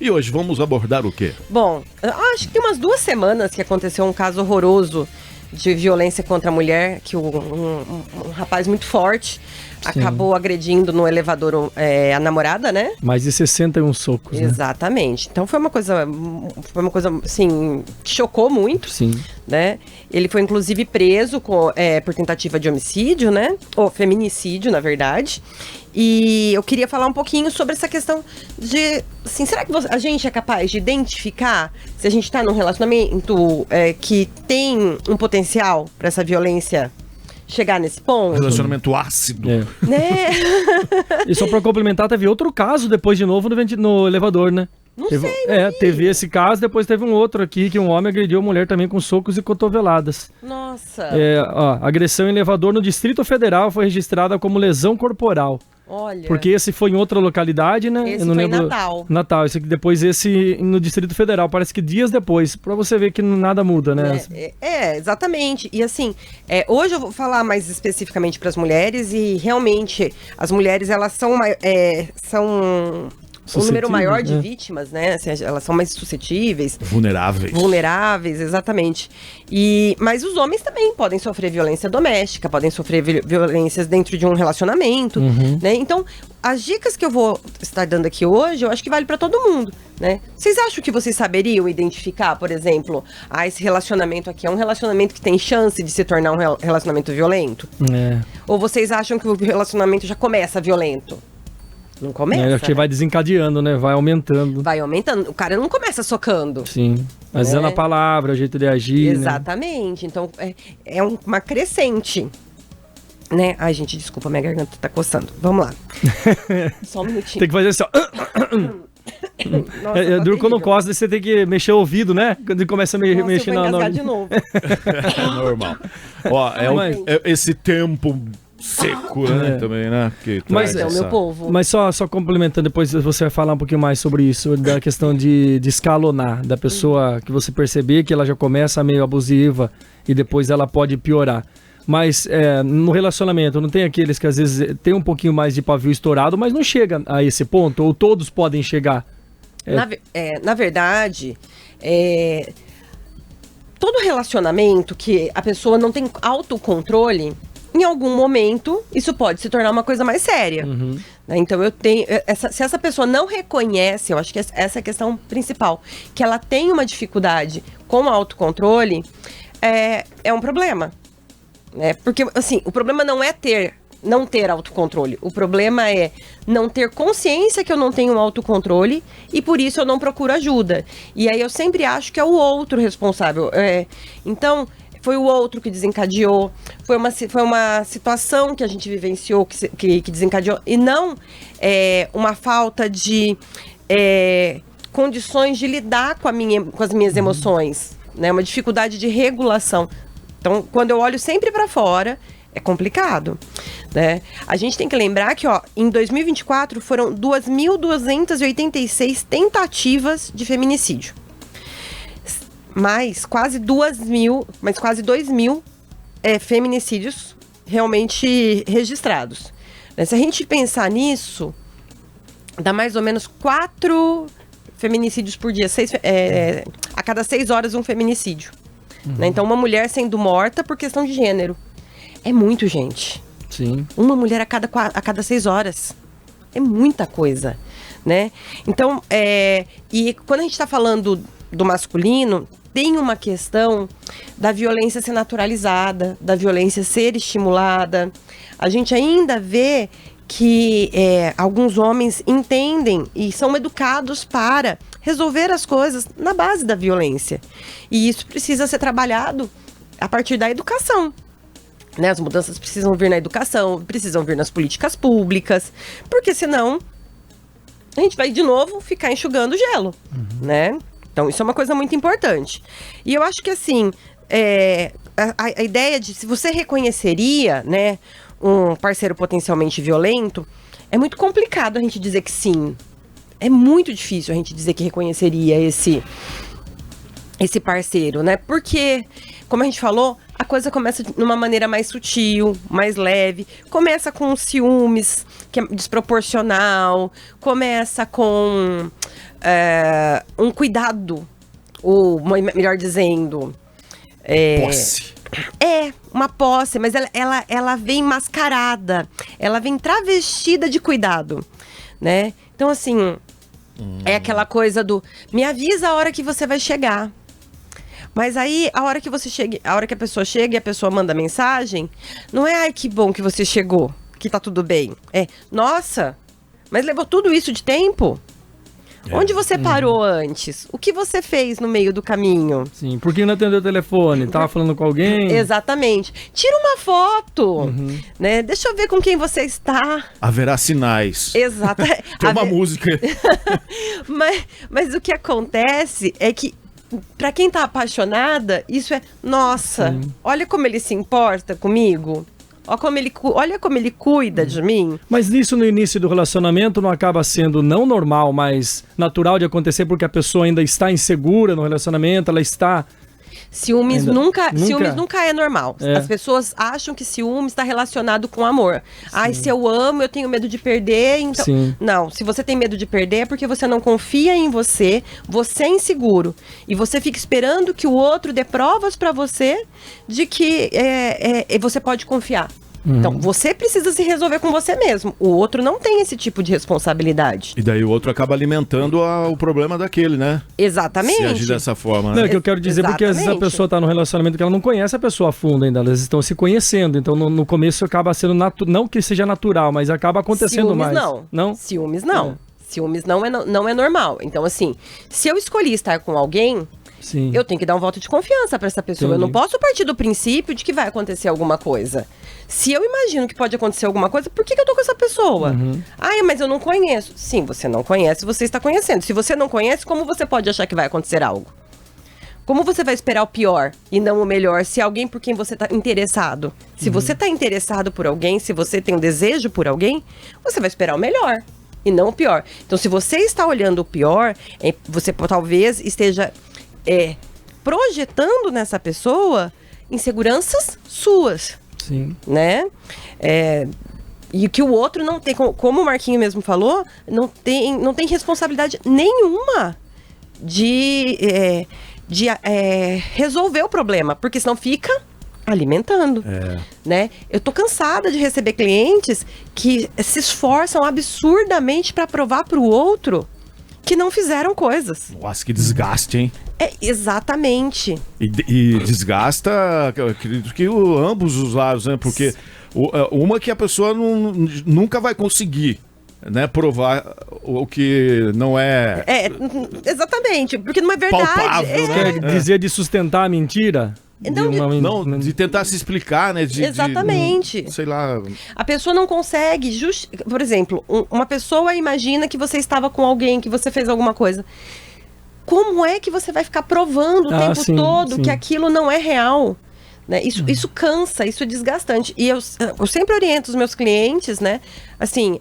E hoje vamos abordar o quê? Bom, acho que tem umas 2 semanas que aconteceu um caso horroroso de violência contra a mulher, que um rapaz muito forte acabou agredindo no elevador a namorada, né? Mais de 61 socos, né? Exatamente. Então foi uma coisa assim, que chocou muito. Sim. Né? Ele foi inclusive preso por tentativa de homicídio, né? Ou feminicídio, na verdade. E eu queria falar um pouquinho sobre essa questão de, assim, será que a gente é capaz de identificar se a gente está num relacionamento que tem um potencial para essa violência chegar nesse ponto? Relacionamento ácido. É. Né? E só pra complementar, teve outro caso depois de novo no elevador, né? Não teve, sei. Teve esse caso, depois teve um outro aqui, que um homem agrediu a mulher também com socos e cotoveladas. Nossa. Agressão em elevador no Distrito Federal foi registrada como lesão corporal. Olha. Porque esse foi em outra localidade, né? Esse Eu não foi lembro. Natal. Esse aqui depois, esse no Distrito Federal, parece que dias depois, pra você ver que nada muda, né? Exatamente. E assim, hoje eu vou falar mais especificamente para as mulheres e realmente as mulheres, elas são um número maior de vítimas, né? Assim, elas são mais suscetíveis. Vulneráveis, exatamente. Mas os homens também podem sofrer violência doméstica, podem sofrer violências dentro de um relacionamento, né? Então, as dicas que eu vou estar dando aqui hoje, eu acho que vale para todo mundo, né? Vocês acham que vocês saberiam identificar, por exemplo, esse relacionamento aqui é um relacionamento que tem chance de se tornar um relacionamento violento? Ou vocês acham que o relacionamento já começa violento? Não começa. Porque vai desencadeando, né? Vai aumentando. Vai aumentando. O cara não começa socando. Sim. Mas é na palavra, o jeito de agir. Exatamente. Né? Então, é uma crescente. Né? Ai, gente, desculpa, minha garganta tá coçando. Vamos lá. Só um minutinho. Tem que fazer assim, ó. Nossa, duro quando coça, você tem que mexer o ouvido, né? Quando ele começa a mexer na... de novo. É normal. Ó, esse tempo seco, né? Também, né? Que mas é o meu povo. Mas só complementando, depois você vai falar um pouquinho mais sobre isso, da questão de escalonar, da pessoa que você perceber que ela já começa meio abusiva e depois ela pode piorar. Mas no relacionamento, não tem aqueles que às vezes tem um pouquinho mais de pavio estourado, mas não chega a esse ponto, ou todos podem chegar? Na verdade, todo relacionamento que a pessoa não tem autocontrole, em algum momento, isso pode se tornar uma coisa mais séria. Né? Então, se essa pessoa não reconhece, eu acho que essa é a questão principal, que ela tem uma dificuldade com o autocontrole, é um problema. Né? Porque, assim, o problema não é não ter autocontrole. O problema é não ter consciência que eu não tenho autocontrole e por isso eu não procuro ajuda. E aí eu sempre acho que é o outro responsável. Então, foi o outro que desencadeou, foi uma situação que a gente vivenciou que desencadeou, e não uma falta de condições de lidar com as minhas emoções, né? Uma dificuldade de regulação. Então, quando eu olho sempre para fora, é complicado, né? A gente tem que lembrar que, em 2024 foram 2.286 tentativas de feminicídio. Mais quase 2.000 feminicídios realmente registrados. Se a gente pensar nisso, dá mais ou menos 4 feminicídios por dia. A cada 6 horas um feminicídio. Né? Então, uma mulher sendo morta por questão de gênero. É muito, gente. Sim. Uma mulher a cada 6 horas. É muita coisa, né? Então, e quando a gente está falando do masculino, tem uma questão da violência ser naturalizada, da violência ser estimulada. A gente ainda vê que alguns homens entendem e são educados para resolver as coisas na base da violência. E isso precisa ser trabalhado a partir da educação. Né? As mudanças precisam vir na educação, precisam vir nas políticas públicas, porque senão a gente vai de novo ficar enxugando gelo, né? Então, isso é uma coisa muito importante. E eu acho que, assim, a ideia de se você reconheceria, né, um parceiro potencialmente violento, é muito complicado a gente dizer que sim. É muito difícil a gente dizer que reconheceria esse parceiro, né? Porque, como a gente falou, a coisa começa de uma maneira mais sutil, mais leve. Começa com ciúmes, que é desproporcional. Começa com um cuidado, ou melhor dizendo... Posse. Uma posse, mas ela vem mascarada, ela vem travestida de cuidado, né? Então, assim, é aquela coisa do, me avisa a hora que você vai chegar. Mas aí, a hora que a pessoa chega e a pessoa manda mensagem, não é, ai, que bom que você chegou, que tá tudo bem. É, nossa, mas levou tudo isso de tempo? Onde você parou antes? O que você fez no meio do caminho? Sim, por que não atendeu o telefone? Tava falando com alguém? Exatamente. Tira uma foto, né? Deixa eu ver com quem você está. Haverá sinais. Exato. Tem uma música. mas o que acontece é que, pra quem tá apaixonada, isso é, nossa, olha como ele se importa comigo. Olha como ele cuida de mim. Mas isso no início do relacionamento não acaba sendo não normal, mas natural de acontecer porque a pessoa ainda está insegura no relacionamento, ela está... Ciúmes nunca é normal. As pessoas acham que ciúmes está relacionado com amor. Ai, se eu amo, eu tenho medo de perder. Então... Não, se você tem medo de perder é porque você não confia em você, você é inseguro. E você fica esperando que o outro dê provas para você de que você pode confiar. Então, você precisa se resolver com você mesmo. O outro não tem esse tipo de responsabilidade. E daí o outro acaba alimentando o problema daquele, né? Exatamente. Se agir dessa forma, né? Não, é que eu quero dizer, porque às vezes a pessoa está num relacionamento que ela não conhece a pessoa a fundo ainda. Elas estão se conhecendo. Então, no começo acaba sendo não que seja natural, mas acaba acontecendo Ciúmes, mais. Não? Ciúmes não. Ciúmes não é normal. Então, assim, se eu escolhi estar com alguém... Sim. Eu tenho que dar um voto de confiança para essa pessoa. Entendi. Eu não posso partir do princípio de que vai acontecer alguma coisa. Se eu imagino que pode acontecer alguma coisa, por que eu tô com essa pessoa? Ai, mas eu não conheço. Sim, você não conhece, você está conhecendo. Se você não conhece, como você pode achar que vai acontecer algo? Como você vai esperar o pior e não o melhor se alguém por quem você está interessado? Se você está interessado por alguém, se você tem um desejo por alguém, você vai esperar o melhor e não o pior. Então, se você está olhando o pior, você talvez esteja... projetando nessa pessoa inseguranças suas. Sim. Né? E que o outro não tem, como o Marquinho mesmo falou, não tem responsabilidade nenhuma de resolver o problema, porque senão fica alimentando, né? Eu tô cansada de receber clientes que se esforçam absurdamente para provar para o outro que não fizeram coisas. Nossa, que desgaste, hein? Exatamente. E desgasta, eu acredito que ambos os lados, né? Porque uma que a pessoa nunca vai conseguir, né, provar o que não é... Exatamente, porque não é verdade. Palpável, né? Quer dizer de sustentar a mentira? De tentar se explicar, né? Exatamente. Sei lá. A pessoa não consegue, por exemplo, uma pessoa imagina que você estava com alguém, que você fez alguma coisa. Como é que você vai ficar provando o tempo todo que aquilo não é real? Né? Isso cansa, isso é desgastante. E eu sempre oriento os meus clientes, né? Assim,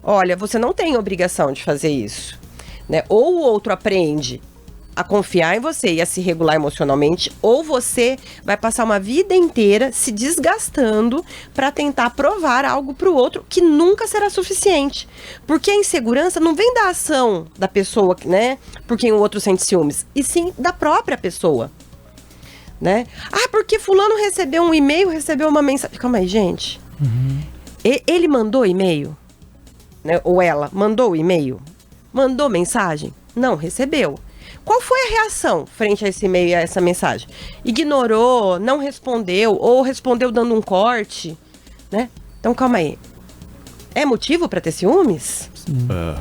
olha, você não tem obrigação de fazer isso. Né? Ou o outro aprende a confiar em você e a se regular emocionalmente, ou você vai passar uma vida inteira se desgastando para tentar provar algo para o outro que nunca será suficiente. Porque a insegurança não vem da ação da pessoa, né, por quem o outro sente ciúmes, e sim da própria pessoa. Né? Ah, porque fulano recebeu um e-mail, recebeu uma mensagem. Calma aí, gente. Ele mandou e-mail? Né? Ou ela mandou e-mail? Mandou mensagem? Não, recebeu. Qual foi a reação frente a esse e-mail e a essa mensagem? Ignorou, não respondeu, ou respondeu dando um corte, né? Então, calma aí. É motivo para ter ciúmes?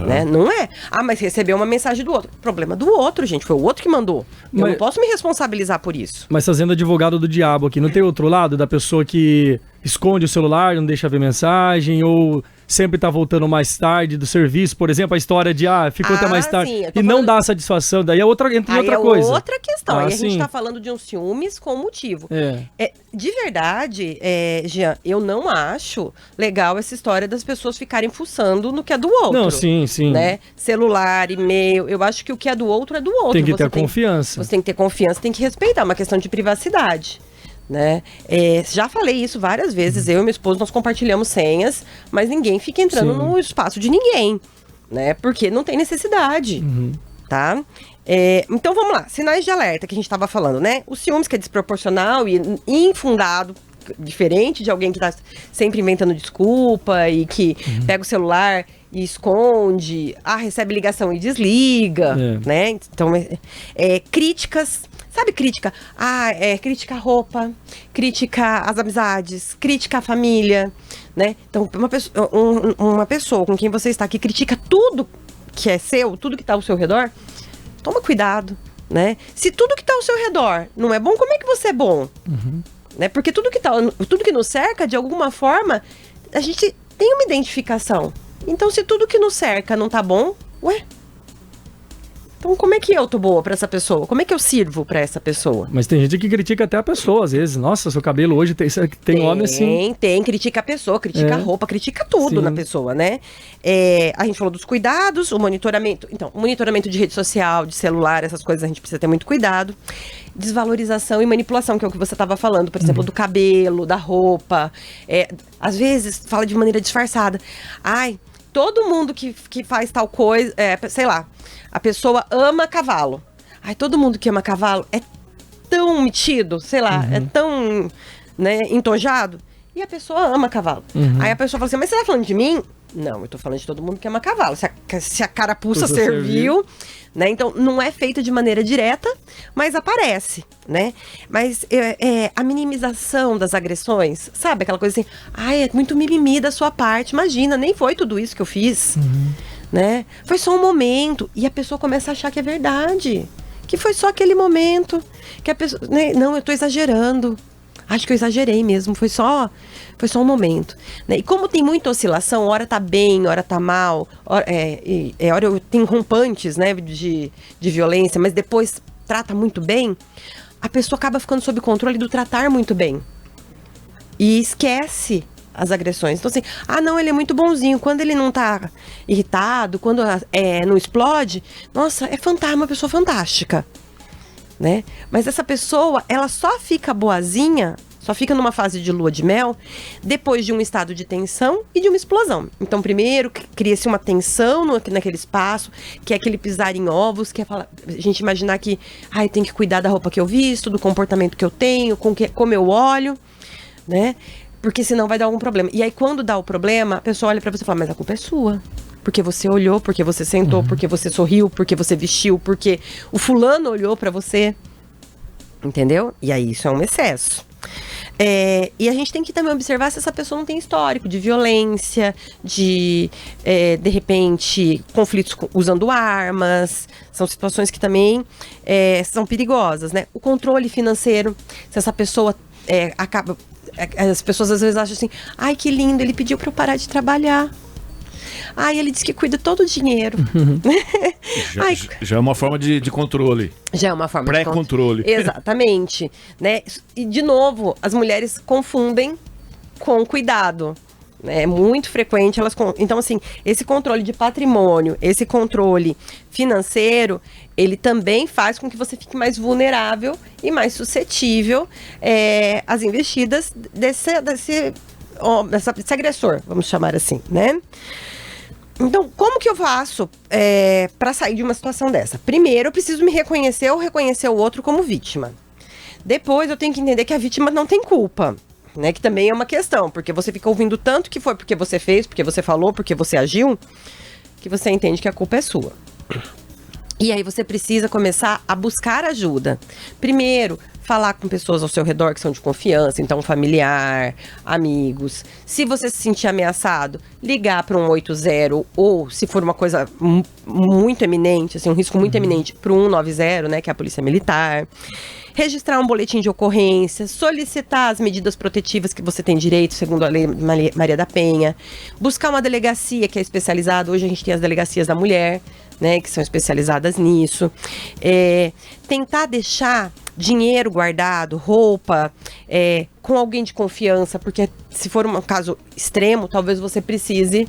Né? Não é? Ah, mas recebeu uma mensagem do outro. Problema do outro, gente. Foi o outro que mandou. Eu não posso me responsabilizar por isso. Mas fazendo advogado do diabo aqui, não tem outro lado da pessoa que esconde o celular, não deixa ver mensagem, ou sempre tá voltando mais tarde do serviço, por exemplo, a história de ficou até mais tarde e não dá satisfação, daí entra outra coisa. Outra questão, aí a gente tá falando de um ciúmes com motivo. De verdade, Jean, eu não acho legal essa história das pessoas ficarem fuçando no que é do outro. Não, sim. Né? Celular, e-mail, eu acho que o que é do outro é do outro. Tem que ter confiança. Você tem que ter confiança, tem que respeitar, é uma questão de privacidade. Né? Já falei isso várias vezes, eu e meu esposo nós compartilhamos senhas, mas ninguém fica entrando no espaço de ninguém, né? Porque não tem necessidade, tá? Então vamos lá, sinais de alerta que a gente estava falando, né? O ciúmes, que é desproporcional e infundado, diferente de alguém que tá sempre inventando desculpa e que pega o celular e esconde, recebe ligação e desliga, né? Então, críticas, sabe crítica? Crítica à roupa, crítica às amizades, crítica à família, né? Então, uma pessoa com quem você está que critica tudo que é seu, tudo que está ao seu redor, toma cuidado, né? Se tudo que está ao seu redor não é bom, como é que você é bom? Né? Porque tudo que nos cerca, de alguma forma, a gente tem uma identificação. Então, se tudo que nos cerca não tá bom, então como é que eu tô boa pra essa pessoa? Como é que eu sirvo pra essa pessoa? Mas tem gente que critica até a pessoa, às vezes. Nossa, seu cabelo hoje tem homem assim. Tem, critica a pessoa, critica a roupa, critica tudo na pessoa, né? A gente falou dos cuidados, o monitoramento. Então, o monitoramento de rede social, de celular, essas coisas a gente precisa ter muito cuidado. Desvalorização e manipulação, que é o que você estava falando, por exemplo, do cabelo, da roupa. Às vezes, fala de maneira disfarçada. Todo mundo que faz tal coisa, sei lá, a pessoa ama cavalo. Todo mundo que ama cavalo é tão metido, sei lá, é tão, né, entojado. E a pessoa ama cavalo. Aí a pessoa fala assim, mas você tá falando de mim? Não, eu tô falando de todo mundo que ama cavalo. Se a carapuça serviu, né? Então, não é feita de maneira direta, mas aparece, né? Mas a minimização das agressões, sabe? Aquela coisa assim, é muito mimimi da sua parte. Imagina, nem foi tudo isso que eu fiz, né? Foi só um momento. E a pessoa começa a achar que é verdade. Que foi só aquele momento. Que a pessoa, né? Não, eu tô exagerando. Acho que eu exagerei mesmo. Foi só um momento, né? E como tem muita oscilação, hora tá bem, hora tá mal, hora tem rompantes, né, de violência, mas depois trata muito bem, a pessoa acaba ficando sob controle do tratar muito bem. E esquece as agressões. Então assim, não, ele é muito bonzinho. Quando ele não tá irritado, quando não explode, nossa, uma pessoa fantástica, né? Mas essa pessoa, ela só fica boazinha, só fica numa fase de lua de mel depois de um estado de tensão e de uma explosão. Então, primeiro, cria-se uma tensão naquele espaço, que é aquele pisar em ovos, que é a gente imaginar que tem que cuidar da roupa que eu visto, do comportamento que eu tenho, como eu olho, né? Porque senão vai dar algum problema. E aí, quando dá o problema, a pessoa olha pra você e fala, mas a culpa é sua. Porque você olhou, porque você sentou, porque você sorriu, porque você vestiu, porque o fulano olhou pra você. Entendeu? E aí, isso é um excesso. E a gente tem que também observar se essa pessoa não tem histórico de violência, de repente, conflitos usando armas. São situações que também são perigosas, né? O controle financeiro, se essa pessoa acaba... As pessoas às vezes acham assim, que lindo, ele pediu pra eu parar de trabalhar. Ele disse que cuida todo o dinheiro. Já é uma forma de controle. Já é uma forma pré-controle. Exatamente, né? E, de novo, as mulheres confundem com cuidado. É muito frequente elas... Então, assim, esse controle de patrimônio, esse controle financeiro, ele também faz com que você fique mais vulnerável e mais suscetível às investidas desse agressor, vamos chamar assim, né? Então, como que eu faço para sair de uma situação dessa? Primeiro, eu preciso me reconhecer ou reconhecer o outro como vítima. Depois, eu tenho que entender que a vítima não tem culpa, né? Que também é uma questão, porque você fica ouvindo tanto que foi porque você fez, porque você falou, porque você agiu, que você entende que a culpa é sua. E aí você precisa começar a buscar ajuda. Primeiro, falar com pessoas ao seu redor que são de confiança, então familiar, amigos. Se você se sentir ameaçado, ligar para um 180 ou, se for uma coisa muito eminente, assim, um risco muito eminente, para o 190, né, que é a polícia militar. Registrar um boletim de ocorrência, solicitar as medidas protetivas que você tem direito, segundo a Lei Maria da Penha. Buscar uma delegacia que é especializada. Hoje a gente tem as delegacias da mulher, né, que são especializadas nisso. Tentar deixar dinheiro guardado, roupa, com alguém de confiança, porque se for um caso extremo, talvez você precise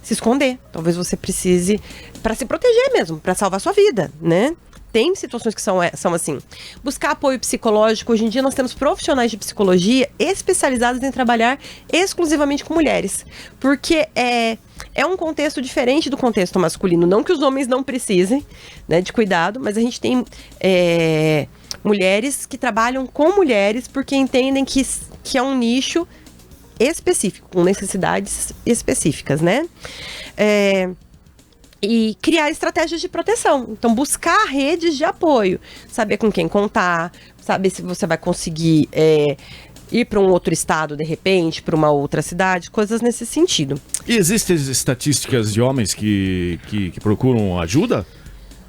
se esconder. Talvez você precise para se proteger mesmo, para salvar sua vida, né? Tem situações que são assim. Buscar apoio psicológico. Hoje em dia nós temos profissionais de psicologia especializados em trabalhar exclusivamente com mulheres. Porque é um contexto diferente do contexto masculino. Não que os homens não precisem, né, de cuidado, mas a gente tem mulheres que trabalham com mulheres porque entendem que é um nicho específico, com necessidades específicas, né? E criar estratégias de proteção. Então, buscar redes de apoio. Saber com quem contar, saber se você vai conseguir ir para um outro estado, de repente, para uma outra cidade, coisas nesse sentido. E existem estatísticas de homens que procuram ajuda?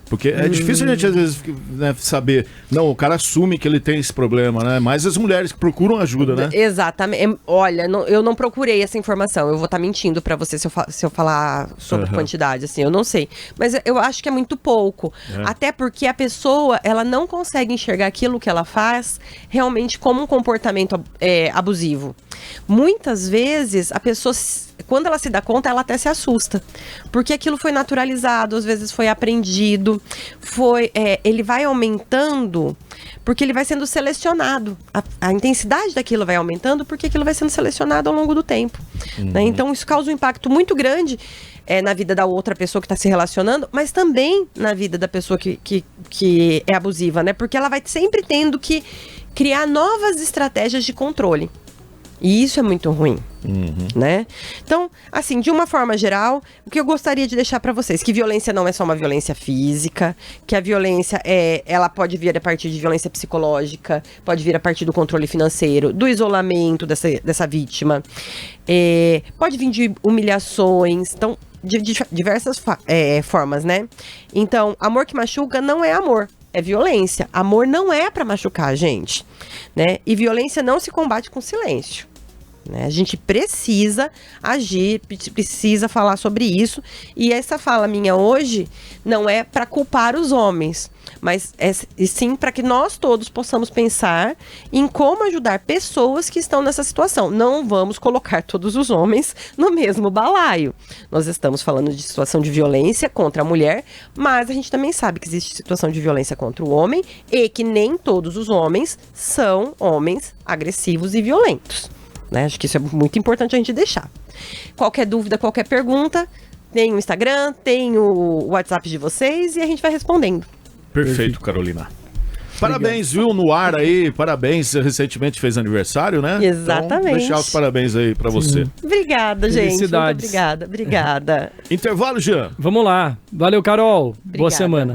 Porque é difícil a gente, às vezes, né, saber. Não, o cara assume que ele tem esse problema, né? Mas as mulheres que procuram ajuda, né? Exatamente. Olha, eu não procurei essa informação. Eu vou estar mentindo pra você se eu falar sobre quantidade, assim. Eu não sei. Mas eu acho que é muito pouco. Até porque a pessoa, ela não consegue enxergar aquilo que ela faz realmente como um comportamento abusivo. Muitas vezes, a pessoa, quando ela se dá conta, ela até se assusta. Porque aquilo foi naturalizado, às vezes foi aprendido, ele vai aumentando porque ele vai sendo selecionado. A intensidade daquilo vai aumentando porque aquilo vai sendo selecionado ao longo do tempo. Né? Então, isso causa um impacto muito grande na vida da outra pessoa que está se relacionando, mas também na vida da pessoa que é abusiva, né? Porque ela vai sempre tendo que criar novas estratégias de controle. E isso é muito ruim, né? Então, assim, de uma forma geral, o que eu gostaria de deixar para vocês, que violência não é só uma violência física, que a violência ela pode vir a partir de violência psicológica, pode vir a partir do controle financeiro, do isolamento dessa vítima, pode vir de humilhações, então, de diversas formas, né? Então, amor que machuca não é amor. É violência. Amor não é para machucar a gente, né? E violência não se combate com silêncio, né? A gente precisa agir, precisa falar sobre isso. E essa fala minha hoje não é para culpar os homens, mas e sim para que nós todos possamos pensar em como ajudar pessoas que estão nessa situação. Não vamos colocar todos os homens no mesmo balaio. Nós estamos falando de situação de violência contra a mulher, mas a gente também sabe que existe situação de violência contra o homem e que nem todos os homens são homens agressivos e violentos, né? Acho que isso é muito importante a gente deixar. Qualquer dúvida, qualquer pergunta, tem o Instagram, tem o WhatsApp de vocês e a gente vai respondendo. Perfeito, Carolina. Parabéns, viu, no ar aí, parabéns, recentemente fez aniversário, né? Exatamente. Então, deixar os parabéns aí pra você. Obrigada, gente. Felicidades. Muito obrigada. Intervalo, Jean. Vamos lá. Valeu, Carol. Boa Obrigada. semana.